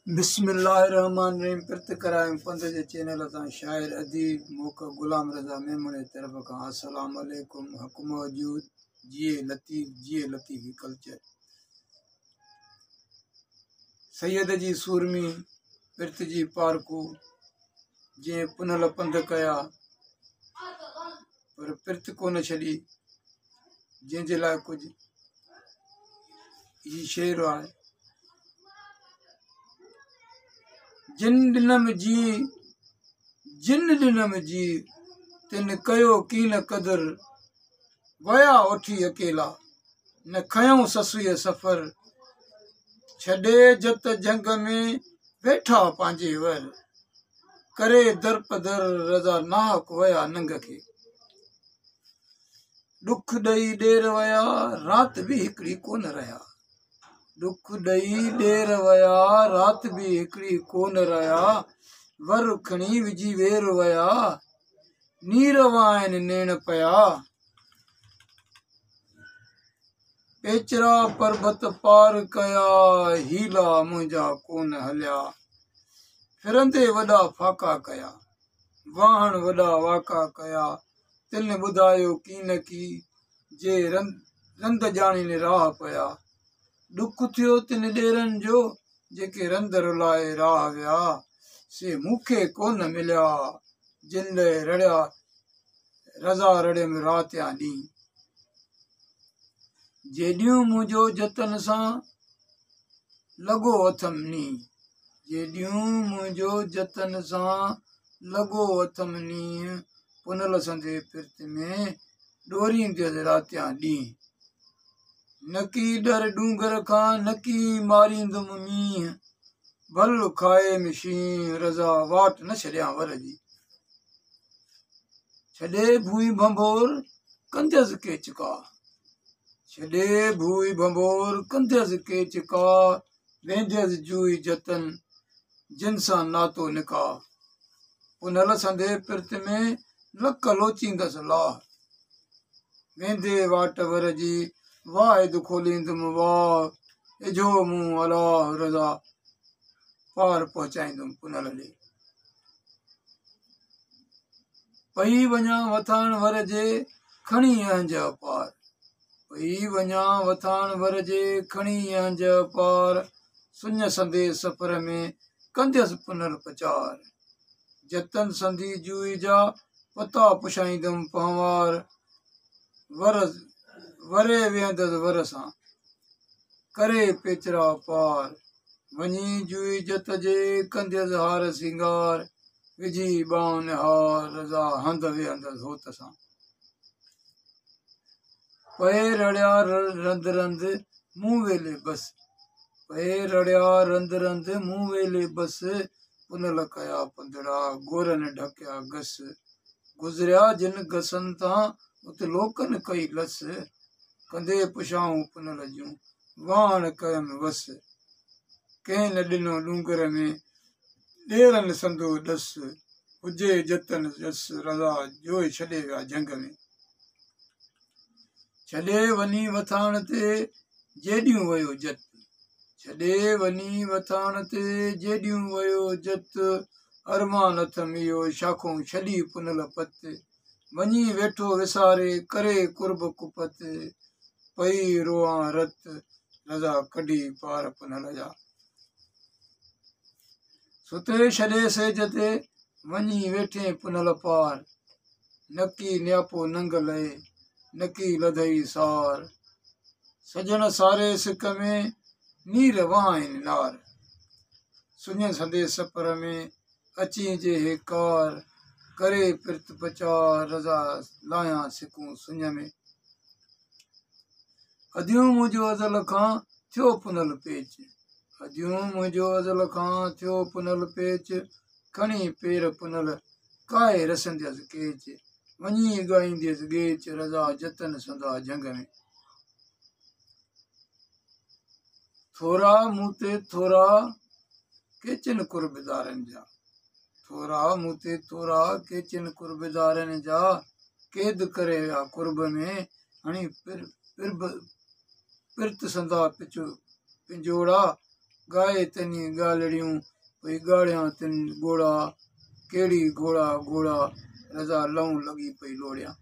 बिस्मिल्लाहिर्रहमानिर्रहीम। पिर्त करायूं पंध जे चैनल तां शाइर अदीब मोख गुलाम रज़ा मेमणे तरफ़ खां अस्सलाम वालेकुम। हक़ मौजूद जिए लतीफ़ी कल्चर। सैयद जी सूरमी पिर्त जी पारकू जंहिं पुनल पंध कया पर पिर्त कोन छॾी, जंहिंजे लाइ कुझु ही शेर आहे। जिन ॾिनम जी तिन कयो कीन क़दर, वया उठी अकेला न खयूं ससुय सफ़र, छॾे जत जंग में वेठा पंहिंजे वर, करे दर पदर रज़ा नाहक वया नंग खे। ॾुख ॾेई ॾेर वया रात बि हिकिड़ी कोन रहिया, ॾुख ॾेई ॾेर वया रात बि हिकिड़ी कोन रहिया, वर खणी विझी वेर वया नीर वाइन नेण पया। पेचरा पर्बत पार कया हीला मुंहिंजा कोन हलिया, फिरंदे वॾा फाका कया वाहण वॾा वाका कया, तिन ॿुधायो कीन की जे रंद ॼाणीनि राह पया। ॾुख थियो तिन ॾेरनि जो जेके रंद रुलाए राह विया, से मूंखे कोन मिलिया जिन लाइ रड़िया रज़ा रड़ियमि राति या ॾींहुं। जेॾियूं मुंहिंजो जतन सां लॻो अथमि नींहुं, जेॾियूं मुंहिंजो जतन सां लॻो अथमि नींहुं, पुनल संदे पिर्त में ॾोरींदसि राति या ॾींहुं। न की डर डूंगर खां न की मारींदुमि मींहुं, भल खाए मिशीं रज़ा वाट न छॾियां वर जी। छॾे भूई भंभोर कंदसि के चिका, छॾे भूई भंभोर कंदसि के चिका, वेंदसि जूई जतन जिन सां नातो निकाह। पुनल संदे पिर्त में लक लोचींदसि लाह, वेंदे वाट वर जी वाहिद खोलींदुमि वाह, इझो मूं अलाह रज़ा पार पहुचाईंदुमि पुनल ॾे। पई वञा वथाण वर जे खणी अहंज पार, पई वञा वथाण वर जे खणी अहंज पार, सुञ संदे सफ़र में कंदसि पुनल प्रचार। जतन संदी जूई जा पता पुछाईंदुमि पहवार, वरे वेहंदसि वर सां करे पेचरा पार, वञी जूई जत जे कंदसि हार सिंगार, विझी ॿाहुनि हार रज़ा हंध वेहंदसि होत सां। पए रड़िया रंध रंध मूं वेले बस, पए रड़िया रंध रंध मूं वेले बस, पुनल कया पंधड़ा गोरनि ढकिया गस, गुज़रिया जिन गसनि तां उत लोकनि कई लस, कंदे पुछाऊं पुनल जूं वाहण कयमि वस, कंहिं न ॾिनो डूंगर में ॾेरनि संदो ॾस, हुजे जतन जस रज़ा जोए छॾे विया जंग में। छॾे वञी वथाण ते जेॾियूं वयो जत, छॾे वञी वथाण ते जेॾियूं वयो जत, अरमान अथमि इहो शाखूं छॾी पुनल पत, वञी वेठो विसारे करे कुर्ब कुपत, पई रोआं रत रज़ा कढी पार पुनल जा। सुते छॾे सेज ते वञी वेठे पुनल पार, नकी नियापो नंग लहे नकी लधई सार, सजण सारे सिक में नीर वहाइनि नार, सुञ संदे सफ़र में अची जे हेकार, करे पिर्त प्रचार रज़ा लायां सिकूं सुञ में। अदियूं मुंहिंजो अज़ल खां थियो पुनल पेच, अदियूं मुंहिंजो अज़ल खां थियो पुनल पेच, खणी पेर पुनल काए रसंदसि केच, वञी ॻाईंदसि ॻेच रज़ा जतन संदा जंग में। थोरा मूं ते थोरा केचिन कुर्बदारनि जा, थोरा मूं ते थोरा केचिन कुर्बदारनि जा, क़ैद करे विया कुर्ब में हणी पिर्त संदा पिंजोड़ा, गाए तनी गालड़ियूं भई गाड़ियां तिन घोड़ा केड़ी घोड़ा घोड़ा रज़ा लऊं लगी पई लोड़ियां।